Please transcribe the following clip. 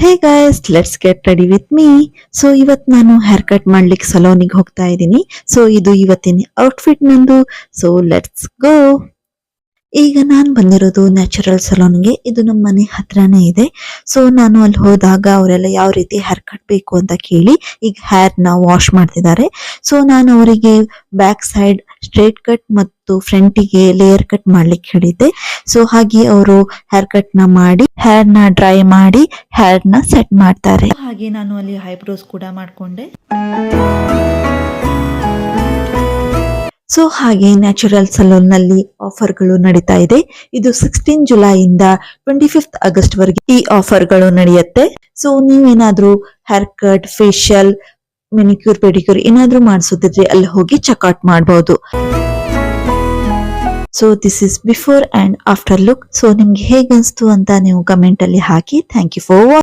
Hey guys, let's get ready with me. So ಇವತ್ ನಾನು hair cut ಮಾಡ್ಲಿಕ್ಕೆ ಸಲೂನಿಗೆ ಹೋಗ್ತಾ ಇದ್ದೀನಿ. ಸೊ ಇದು ಇವತ್ತಿನ ಔಟ್ಫಿಟ್ ನಂದು. So let's go. ಈಗ ನಾನು ಬಂದಿರೋದು ನ್ಯಾಚುರಲ್ ಸಲೂನ್ಗೆ. ಇದು ನಮ್ಮ ಮನೆ ಹತ್ರನೇ ಇದೆ. ಸೊ ನಾನು ಅಲ್ಲಿ ಹೋದಾಗ ಅವರೆಲ್ಲ ಯಾವ ರೀತಿ ಹೇರ್ ಕಟ್ ಬೇಕು ಅಂತ ಕೇಳಿ ಈಗ ಹೇರ್ ನ ವಾಶ್ ಮಾಡ್ತಿದ್ದಾರೆ. ಸೊ ನಾನು ಅವರಿಗೆ ಬ್ಯಾಕ್ ಸೈಡ್ ಸ್ಟ್ರೇಟ್ ಕಟ್ ಮತ್ತು ಫ್ರಂಟಿಗೆ ಲೇಯರ್ ಕಟ್ ಮಾಡ್ಲಿಕ್ಕೆ ಹೇಳಿದ್ದೆ. ಸೊ ಹಾಗೆ ಅವರು ಹೇರ್ ಕಟ್ ನ ಮಾಡಿ ಹೇರ್ ನ ಡ್ರೈ ಮಾಡಿ ಹೇರ್ ನ ಸೆಟ್ ಮಾಡ್ತಾರೆ. ಹಾಗೆ ನಾನು ಅಲ್ಲಿ ಐಬ್ರೋಸ್ ಕೂಡ ಮಾಡ್ಕೊಂಡೆ. ಸೊ ಹಾಗೆ ನ್ಯಾಚುರಲ್ ಸಲೂನ್ ನಲ್ಲಿ ಆಫರ್ಗಳು ನಡೀತಾ ಇದೆ. ಇದು 16 ಜುಲೈಯಿಂದ 25 ಆಗಸ್ಟ್ ವರೆಗೆ ಈ ಆಫರ್ಗಳು ನಡೆಯುತ್ತೆ. ಸೊ ನೀವೇನಾದ್ರೂ hair cut, facial, manicure, pedicure ಏನಾದ್ರೂ ಮಾಡಿಸೋದಿದ್ರೆ ಅಲ್ಲಿ ಹೋಗಿ ಚೆಕ್ಔಟ್ ಮಾಡಬಹುದು. So this is before and after look. So ನಿಮ್ಗೆ ಹೇಗನ್ಸ್ತು ಅಂತ ನೀವು ಕಮೆಂಟ್ ಅಲ್ಲಿ ಹಾಕಿ. Thank you for watching.